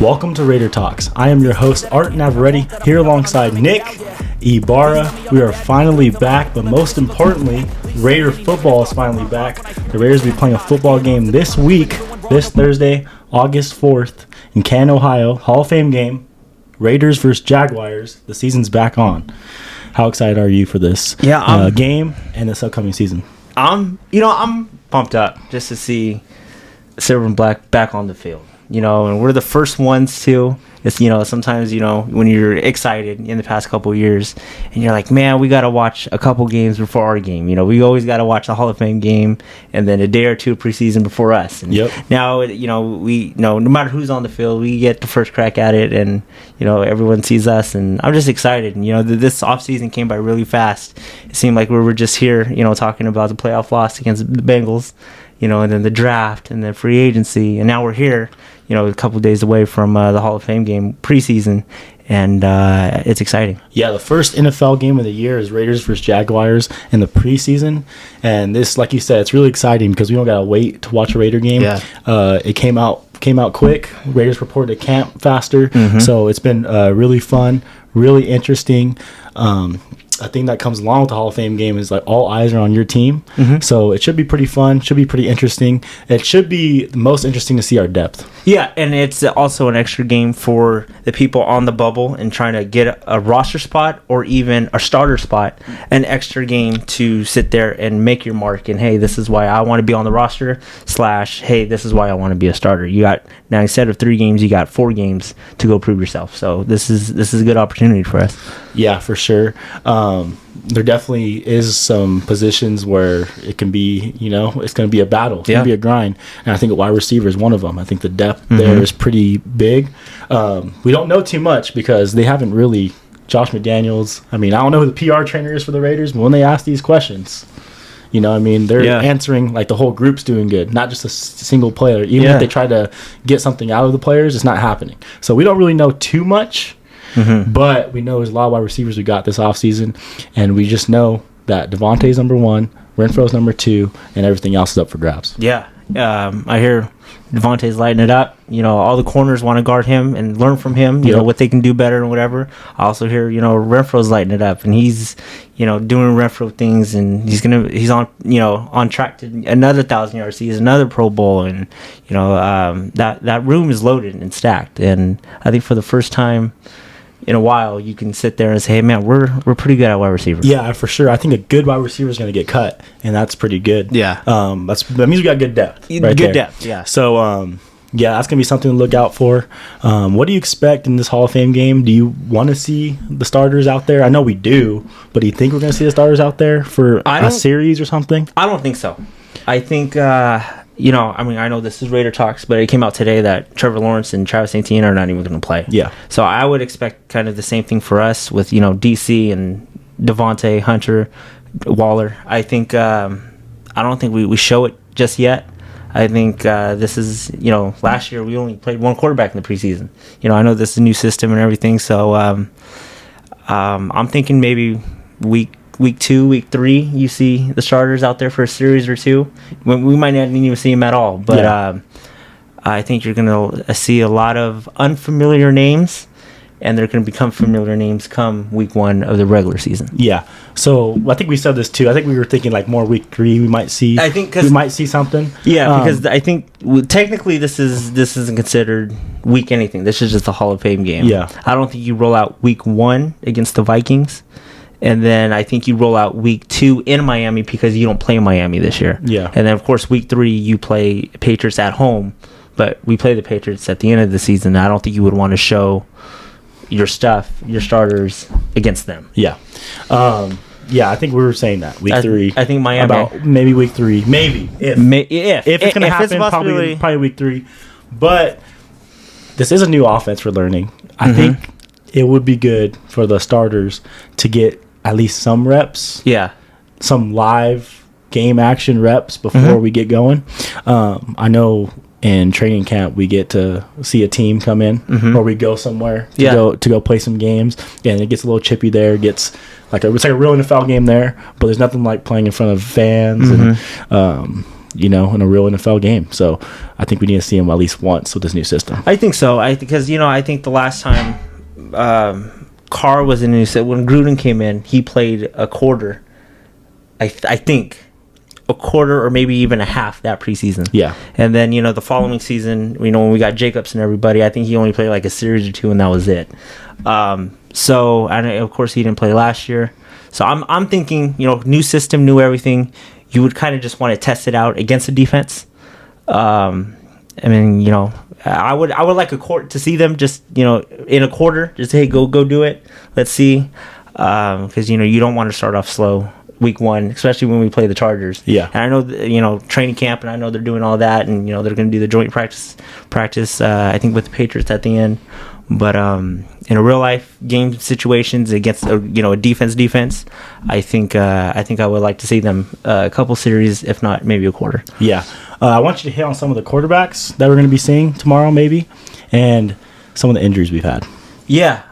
Welcome to Raider Talks. I am your host, Art Navarrete, here alongside Nick Ibarra. We are finally back, but most importantly, Raider football is finally back. The Raiders will be playing a football game this week, this Thursday, August 4th, in Canton, Ohio. Hall of Fame game, Raiders versus Jaguars. The season's back on. How excited are you for this game and this upcoming season? I'm pumped up just to see Silver and Black back on the field. And we're the first ones to. It's sometimes when you're excited in the past couple of years, and you're like, man, we got to watch a couple games before our game. We always got to watch the Hall of Fame game, and then a day or two preseason before us. And now, we no matter who's on the field, we get the first crack at it, and everyone sees us, and I'm just excited. And this offseason came by really fast. It seemed like we were just here, talking about the playoff loss against the Bengals, and then the draft, and then free agency, and now we're here. A couple of days away from the Hall of Fame game preseason, and it's exciting. Yeah, the first NFL game of the year is Raiders versus Jaguars in the preseason, and this, like you said, it's really exciting because we don't gotta wait to watch a Raider game. Yeah. It came out quick. Raiders reported to camp faster, so it's been really fun, really interesting. A thing that comes along with the Hall of Fame game is like all eyes are on your team. So it should be pretty fun, should be pretty interesting. It should be the most interesting to see our depth. Yeah, and it's also an extra game for the people on the bubble and trying to get a roster spot or even a starter spot, an extra game to sit there and make your mark and, hey, this is why I want to be on the roster / hey, this is why I want to be a starter. You got, now instead of 3 games, you got 4 games to go prove yourself. So this is a good opportunity for us. Yeah, for sure. There definitely is some positions where it can be, it's going to be a battle. It's going to be a grind. And I think a wide receiver is one of them. I think the depth there is pretty big. We don't know too much because they haven't really, Josh McDaniels, I don't know who the PR trainer is for the Raiders, but when they ask these questions, they're answering like the whole group's doing good, not just a single player. Even if they try to get something out of the players, it's not happening. So we don't really know too much. But we know there's a lot of wide receivers we got this offseason, and we just know that Devontae's number 1, Renfro's number 2, and everything else is up for grabs. Yeah. I hear Devontae's lighting it up. All the corners want to guard him and learn from him, you know, what they can do better and whatever. I also hear, Renfro's lighting it up, and he's, doing Renfro things, and he's on, on track to another 1,000-yard season, another Pro Bowl, and, that room is loaded and stacked. And I think for the first time in a while, you can sit there and say, hey, man, we're pretty good at wide receiver. Yeah, for sure. I think a good wide receiver is going to get cut, and that's pretty good. Yeah. That means we got good depth. Depth, yeah. So, that's going to be something to look out for. What do you expect in this Hall of Fame game? Do you want to see the starters out there? I know we do, but do you think we're going to see the starters out there for a series or something? I don't think so. I think... I know this is Raider Talks, but it came out today that Trevor Lawrence and Travis Etienne are not even going to play. Yeah. So I would expect kind of the same thing for us with, DC and Devontae, Hunter, Waller. I think, I don't think we show it just yet. I think this is, last year we only played 1 quarterback in the preseason. I know this is a new system and everything, so I'm thinking maybe week 2, week 3, you see the starters out there for a series or 2. We might not even see them at all, but I think you're going to see a lot of unfamiliar names, and they're going to become familiar names come week 1 of the regular season. Yeah. So I think we said this too. I think we were thinking like more week 3. We might see. I think we might see something. Yeah, because I think technically this isn't considered week anything. This is just a Hall of Fame game. Yeah. I don't think you roll out week 1 against the Vikings. And then I think you roll out week 2 in Miami because you don't play Miami this year. Yeah. And then, of course, week 3 you play Patriots at home. But we play the Patriots at the end of the season. I don't think you would want to show your starters against them. Yeah. I think we were saying that. Week 3. I think Miami. About maybe week 3. Maybe. If it's going to happen, probably week 3. But this is a new offense we're learning. I think it would be good for the starters to get at least some reps. Yeah. Some live game action reps before we get going. I know in training camp we get to see a team come in or we go somewhere to go play some games, and it gets a little chippy there. It's like a real NFL game there, but there's nothing like playing in front of fans and in a real NFL game. So I think we need to see him at least once with this new system. I think so. Because I think the last time Carr was in the new system, when Gruden came in, he played a quarter. I think a quarter or maybe even a half that preseason. Yeah. And then the following season, when we got Jacobs and everybody, I think he only played like a series or two, and that was it. So and of course he didn't play last year. So I'm thinking, new system, new everything. You would kind of just want to test it out against the defense. I mean, I would like a court to see them just in a quarter. Just hey, go do it. Let's see, because you don't want to start off slow week one, especially when we play the Chargers. Yeah. And I know training camp, and I know they're doing all that, and they're going to do the joint practice. I think with the Patriots at the end. But in a real life game situations against a defense, I think I would like to see them a couple series, if not maybe a quarter. Yeah, I want you to hit on some of the quarterbacks that we're going to be seeing tomorrow, maybe, and some of the injuries we've had. Yeah.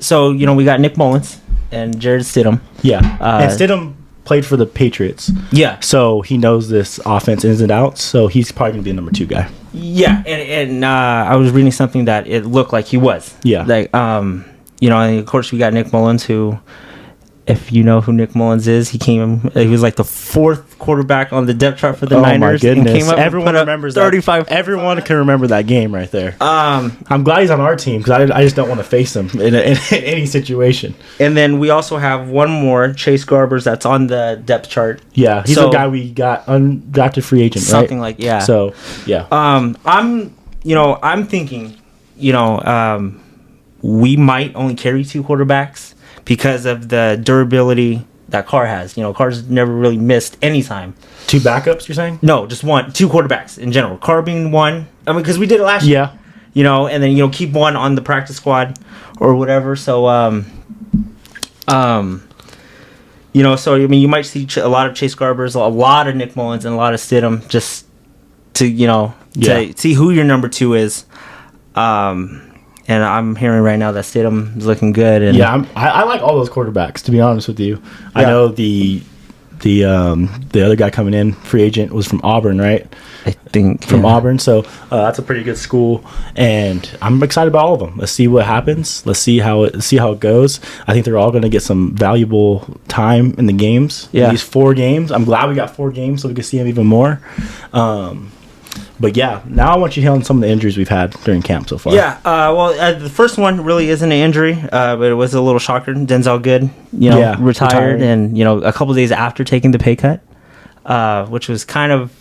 So we got Nick Mullins and Jared Stidham. Yeah, and Stidham played for the Patriots. Yeah. So he knows this offense ins and outs. So he's probably going to be a number 2 guy. Yeah, and I was reading something that it looked like he was. Yeah. Like, and of course we got Nick Mullins, who, if you know who Nick Mullins is, he was like the 4th quarterback on the depth chart for the Niners. Oh my goodness! And came up Everyone remembers 35. that. Everyone can remember that game right there. I'm glad he's on our team because I just don't want to face him in any situation. And then we also have one more, Chase Garbers, that's on the depth chart. Yeah, he's a guy we got undrafted free agent, something right? like yeah. So yeah. I'm thinking, we might only carry 2 quarterbacks because of the durability that Carr has. Carr's never really missed any time. 2 backups, you're saying? No, just 2 quarterbacks in general. Carr being one. I mean, because we did it last year. Yeah. And then keep one on the practice squad or whatever. So so I mean, you might see a lot of Chase Garbers, a lot of Nick Mullins, and a lot of Stidham, just to to see who your number 2 is. And I'm hearing right now that Stidham is looking good. And yeah, I like all those quarterbacks, to be honest with you. Yeah. I know the other guy coming in, free agent, was from Auburn, right? I think from Auburn. So that's a pretty good school, and I'm excited about all of them. Let's see what happens. Let's see how it goes. I think they're all going to get some valuable time in the games. Yeah, these 4 games. I'm glad we got 4 games so we can see them even more. But yeah, now I want you to hit on some of the injuries we've had during camp so far. Yeah, the first one really isn't an injury, but it was a little shocker. Denzel Good, retired, and a couple days after taking the pay cut, which was kind of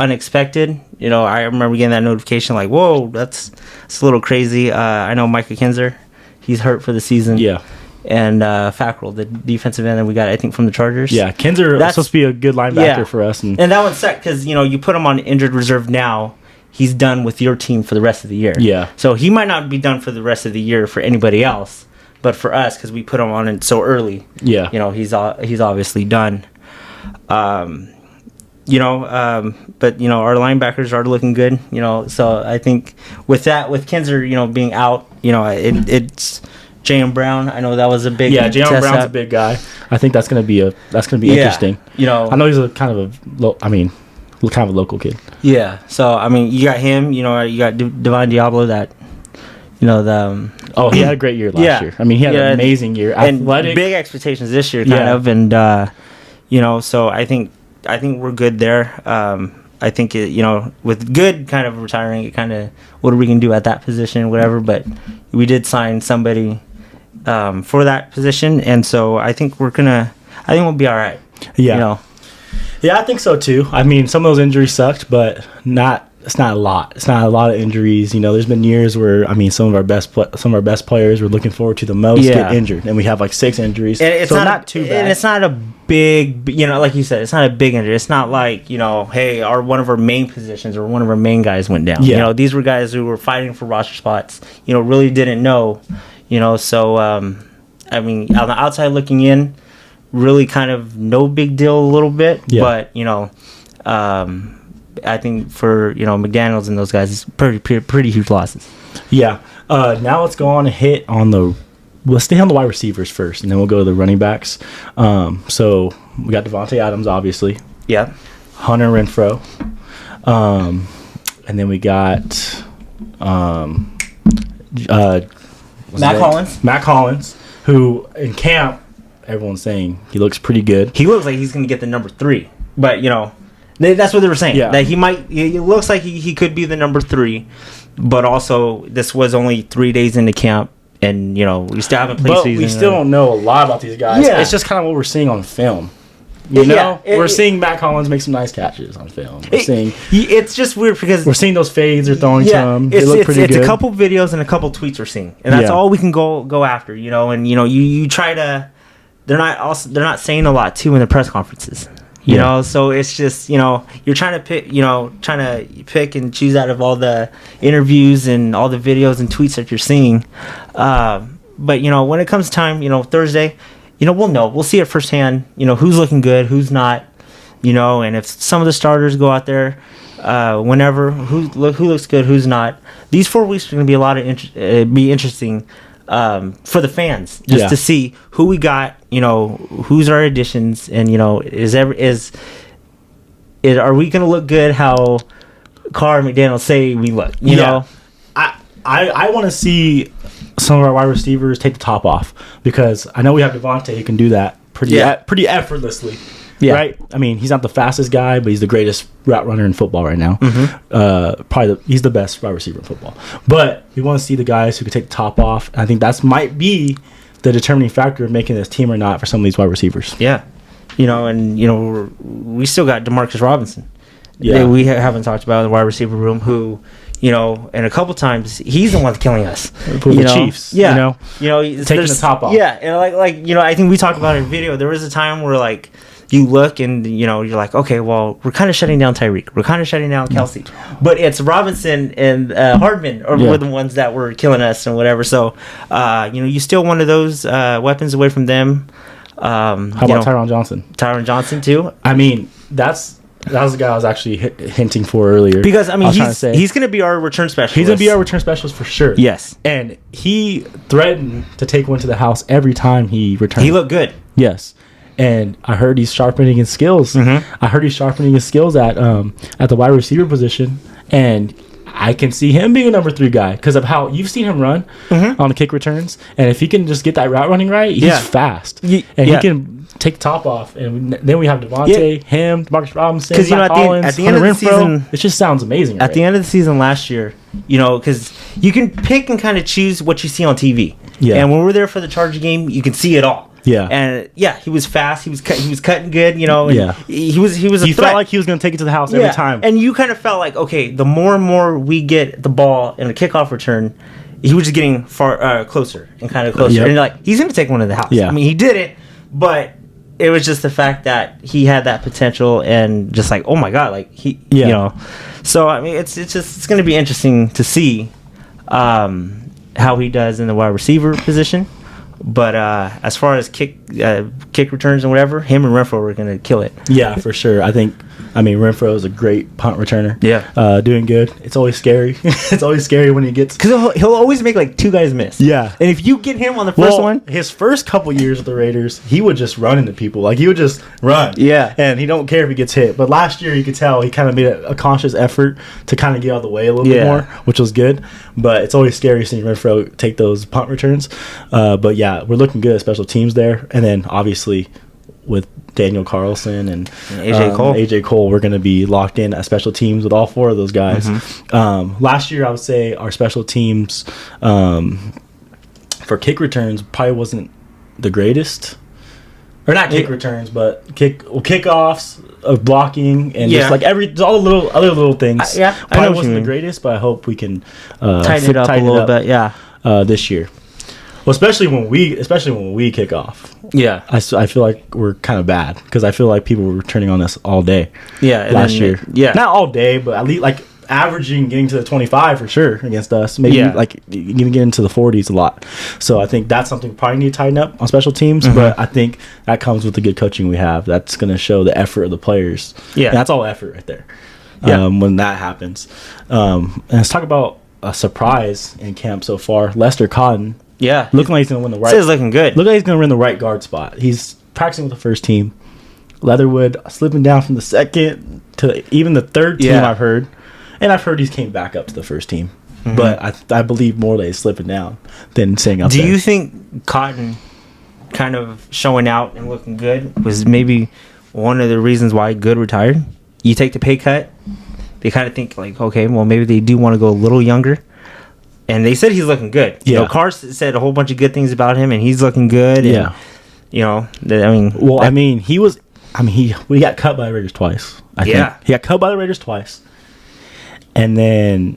unexpected. I remember getting that notification, like, whoa, that's a little crazy. I know Micah Kinzer, he's hurt for the season. Yeah. And Fackrell, the defensive end that we got, I think, from the Chargers. Yeah, Kinzer is supposed to be a good linebacker for us. And that one sucked because, you put him on injured reserve now, he's done with your team for the rest of the year. Yeah. So he might not be done for the rest of the year for anybody else, but for us, because we put him on it so early, yeah, he's obviously done. But, our linebackers are looking good, so I think with Kinzer, being out, it's... J.M. Brown, I know that was a big J.M. Brown's a big guy. I think that's gonna be interesting. I know he's a kind of a local kid. Yeah. So I mean, you got him. You got Divine Diablo. That he had a great year last year. I mean, he had an amazing year. Athletic, and big expectations this year, kind of. And so I think we're good there. I think with Good kind of retiring, it kind of what are we gonna do at that position, whatever. But we did sign somebody for that position, and so I think we'll be all right. Yeah, yeah, I think so too. I mean, some of those injuries sucked, but it's not a lot. It's not a lot of injuries. There's been years where some of our best players we're looking forward to the most get injured, and we have like 6 injuries. And it's not too bad. And it's not a big, like you said, it's not a big injury. It's not like hey, one of our main positions or one of our main guys went down. Yeah. These were guys who were fighting for roster spots. Really didn't know. So I mean, on the outside looking in, really kind of no big deal a little bit. Yeah. But I think for McDaniels and those guys, it's pretty huge losses. Yeah. Now let's go on and let's stay on the wide receivers first, and then we'll go to the running backs. So we got Devontae Adams, obviously. Yeah. Hunter Renfrow. And then we got Matt Collins, who in camp, everyone's saying he looks pretty good. He looks like he's going to get the number 3. But, that's what they were saying. Yeah. That it looks like he could be the number 3. But also, this was only 3 days into camp. And, we still haven't played season. We still don't know a lot about these guys. Yeah. It's just kind of what we're seeing on film. We're seeing Matt Collins make some nice catches on film. It's just weird because we're seeing those fades they're throwing to him. They look pretty good. It's a couple videos and a couple tweets we're seeing, and that's all we can go after. And you try to. They're not saying a lot too in the press conferences. So it's just you're trying to pick and choose out of all the interviews and all the videos and tweets that you're seeing. But when it comes time, Thursday. We'll see it firsthand, who's looking good, who's not, and if some of the starters go out there, whenever, who looks good, who's not. These 4 weeks are going to be a lot of be interesting for the fans, just to see who we got, who's our additions, and, are we going to look good how Carr and McDaniel say we look, you know? I want to see some of our wide receivers take the top off because I know we have Devontae who can do that pretty effortlessly. Yeah. Right? I mean, he's not the fastest guy, but he's the greatest route runner in football right now. Mm-hmm. He's the best wide receiver in football. But we want to see the guys who can take the top off. I think that might be the determining factor of making this team or not for some of these wide receivers. Yeah. We still got Demarcus Robinson. Yeah. We haven't talked about the wide receiver room who... and a couple times he's the one killing us. The Chiefs, taking the top off. Yeah, and I think we talked about it in video. There was a time where you look and you're like, okay, well, we're kind of shutting down Tyreek, we're kind of shutting down Kelsey, but it's Robinson and Hardman were the ones that were killing us and whatever. So, you still one of those weapons away from them. How about Tyron Johnson? Tyron Johnson too. I mean, that was the guy I was actually hinting for earlier. Because, he's going to be our return specialist. He's going to be our return specialist for sure. Yes. And he threatened to take one to the house every time he returned. He looked good. Yes. And I heard he's sharpening his skills. Mm-hmm. I heard he's sharpening his skills at the wide receiver position. And I can see him being a number 3 guy because of how you've seen him run on the kick returns. And if he can just get that route running right, he's fast. He can take the top off, and then we have Devontae, Demarcus Robinson, Matt Collins, at the end of the season, it just sounds amazing. At the end of the season last year, because you can pick and kind of choose what you see on TV. Yeah. And when we're there for the Charger game, you can see it all. Yeah. And he was fast. He was cutting good. And he was. He felt like he was going to take it to the house every time. And you kind of felt like, okay, the more and more we get the ball in a kickoff return, he was just getting far closer and kind of closer. Yep. And you're like, he's going to take one to the house. Yeah. I mean, he did it, but. It was just the fact that he had that potential and just like, oh my God, So, I mean, it's going to be interesting to see how he does in the wide receiver position. But as far as kick returns and whatever, him and Renfrow are going to kill it. Yeah, for sure. Renfrow is a great punt returner. Yeah. Doing good. It's always scary. It's always scary when he gets... Because he'll always make 2 guys miss. Yeah. And if you get him on the first one... His first couple years with the Raiders, he would just run into people. He would just run. Yeah. And he don't care if he gets hit. But last year, you could tell he kind of made a conscious effort to kind of get out of the way a little bit more, which was good. But it's always scary seeing Renfrow take those punt returns. But yeah, we're looking good at special teams there. And then, obviously... with Daniel Carlson and AJ Cole, we're going to be locked in at special teams with all 4 of those guys. Mm-hmm. Last year, I would say our special teams for kick returns probably wasn't the greatest. Or not kick returns, but kickoffs, of blocking, and just all the other little things. Probably wasn't the greatest, but I hope we can tighten it up a little bit. Yeah, this year. Well, especially when we kick off. Yeah, I feel like we're kind of bad because I feel like people were turning on us all day. Yeah, last year. Yeah, not all day, but at least averaging getting to the 25 for sure against us. Maybe even get into the 40s a lot. So I think that's something we probably need to tighten up on special teams. Mm-hmm. But I think that comes with the good coaching we have. That's going to show the effort of the players. Yeah, and that's all effort right there. Yeah, when that happens. And let's talk about a surprise in camp so far. Lester Cotton. Yeah, looking like he's gonna win the right. He's looking good. Look like he's gonna win the right guard spot. He's practicing with the first team. Leatherwood slipping down from the second. to even the third team. Yeah. I've heard, and I've heard he's came back up to the first team. Mm-hmm. But I believe Morley is slipping down than staying up. Do there. you think Cotton kind of showing out and looking good was maybe one of the reasons why Good retired? You take the pay cut, they kind of think like, okay, well maybe they do want to go a little younger. And they said he's looking good. Yeah. You know, Carr said a whole bunch of good things about him, and he's looking good. And, Yeah. You know, I mean. Well, we got cut by the Raiders twice. I think. He got cut by the Raiders twice. And then,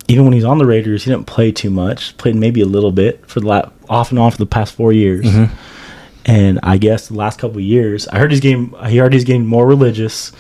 even when he's on the Raiders, he didn't play too much. Played maybe a little bit for the off and on for the past 4 years. Mm-hmm. And I guess the last couple of years, I heard he's getting more religious.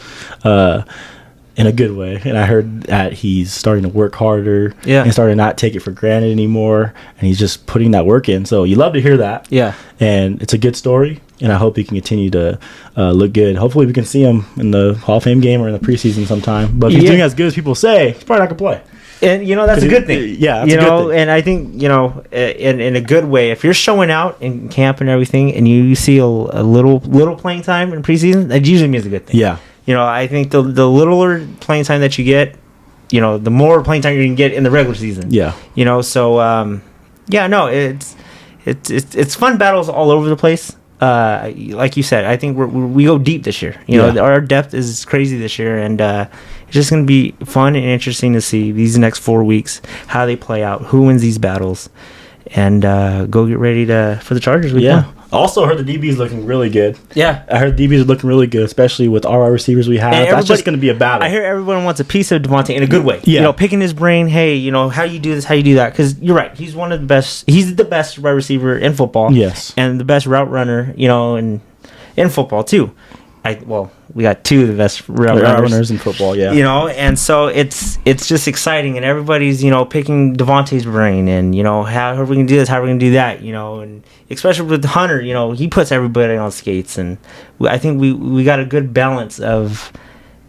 In a good way, and I heard that he's starting to work harder, and starting to not take it for granted anymore, and he's just putting that work in. So you love to hear that, and it's a good story, and I hope he can continue to look good. Hopefully, we can see him in the Hall of Fame game or in the preseason sometime. But if he's doing as good as people say, he's probably not gonna play. And that's a good thing. Yeah, that's a good thing. And I think in a good way, if you're showing out in camp and everything, and you see a little playing time in preseason, that usually means a good thing. Yeah. I think the littler playing time that you get, the more playing time you're going to get in the regular season. Yeah. So, it's fun battles all over the place. Like you said, I think we go deep this year. Our depth is crazy this year, and it's just going to be fun and interesting to see these next 4 weeks, how they play out, who wins these battles, and go get ready for the Chargers week one. Also heard the DBs looking really good. Yeah. I heard the DBs are looking really good, especially with our receivers we have. That's just going to be a battle. I hear everyone wants a piece of Devontae in a good way. Yeah. Picking his brain, hey, how you do this, how you do that. Because you're right. He's one of the best. He's the best wide receiver in football. Yes. And the best route runner, and in football, too. We got two of the best route runners in football, yeah. And so it's just exciting, and everybody's, picking Devontae's brain, and, how are we going to do this, how are we going to do that, and especially with Hunter, he puts everybody on skates, and I think we got a good balance of,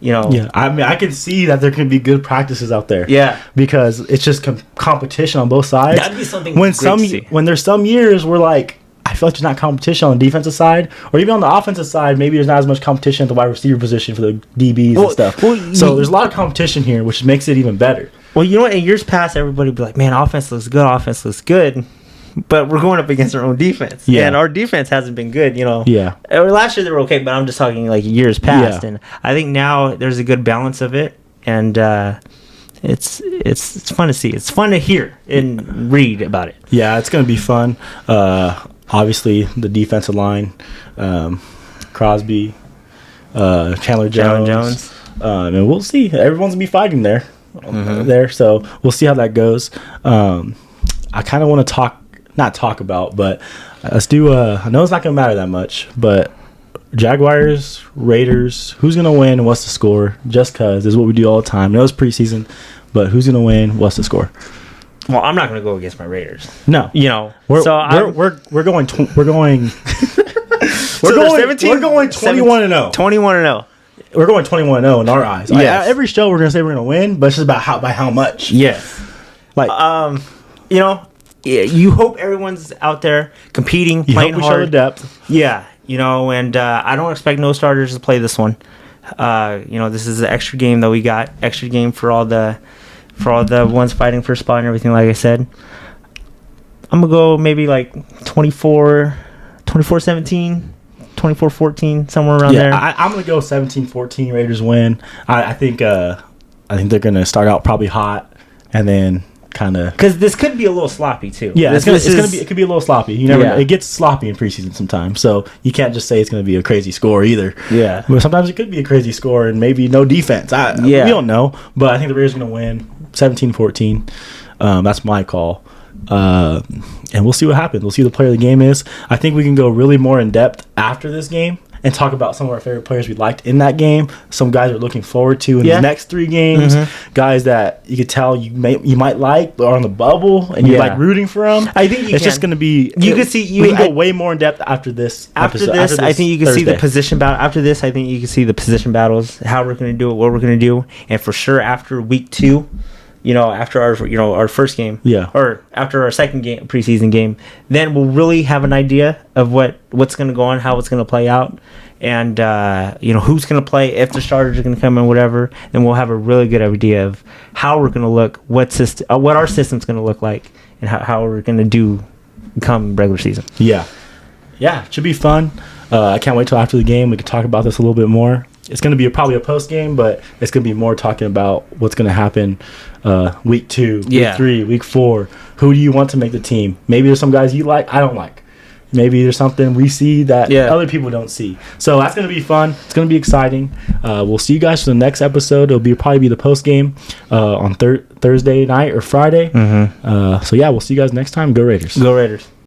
Yeah, I mean, I can see that there can be good practices out there. Yeah. Because it's just competition on both sides. That'd be something when there's some years where, like, I feel like there's not competition on the defensive side, or even on the offensive side. Maybe there's not as much competition at the wide receiver position for the DBs and stuff. So there's a lot of competition here, which makes it even better. Well, in years past, everybody would be like, "Man, offense looks good," but we're going up against our own defense, and our defense hasn't been good. Yeah. Or last year they were okay, but I'm just talking like years past, and I think now there's a good balance of it, and it's fun to see. It's fun to hear and read about it. Yeah, it's going to be fun. Obviously, the defensive line, Crosby, Chandler Jones. And we'll see. Everyone's going to be fighting there. So we'll see how that goes. I kind of want to not talk about, but let's do I know it's not going to matter that much, but Jaguars, Raiders, who's going to win and what's the score? Just because is what we do all the time. I know it's preseason, but who's going to win? What's the score? Well, I'm not going to go against my Raiders. No, we're going 21-0. 21-0. We're going 21-0 in our eyes. Yes. Every show we're going to say we're going to win, but it's just about by how much. Yes. You hope everyone's out there competing, playing hard. Show the depth. Yeah, and I don't expect no starters to play this one. This is the extra game that we got. Extra game for all the ones fighting for a spot and everything, like I said. I'm going to go maybe like 24-17, 24-14, somewhere around there. I'm going to go 17-14, Raiders win. I think they're going to start out probably hot and then kind of... Because this could be a little sloppy, too. Yeah, it could be a little sloppy. You never know. It gets sloppy in preseason sometimes, so you can't just say it's going to be a crazy score either. Yeah. But sometimes it could be a crazy score and maybe no defense. We don't know, but I think the Raiders are going to win 17-14. That's my call. And we'll see what happens. We'll see who the player of the game is. I think we can go really more in depth after this game and talk about some of our favorite players we liked in that game. Some guys we're looking forward to in the next 3 games. Guys that you could tell you might like, but are on the bubble and you're like rooting for them. I think it's just going to be. You can see. We can go way more in depth after this. After this, I think you can see the position battle. After this, I think you can see the position battles. How we're going to do it. What we're going to do, and for sure after week 2. after our first game, Yeah. or after our second game, preseason game, then we'll really have an idea of what's going to go on, how it's going to play out, and who's going to play, if the starters are going to come in, whatever. Then we'll have a really good idea of how we're going to look, what our system's going to look like, and how we're going to do come regular season. Yeah, it should be fun. I can't wait till after the game. We can talk about this a little bit more. It's going to be probably a post game, but it's going to be more talking about what's going to happen week 2, week 3, week 4. Who do you want to make the team? Maybe there's some guys you like, I don't like. Maybe there's something we see that other people don't see. So that's going to be fun. It's going to be exciting. We'll see you guys for the next episode. It'll probably be the post game on Thursday night or Friday. So yeah, we'll see you guys next time. Go Raiders. Go Raiders.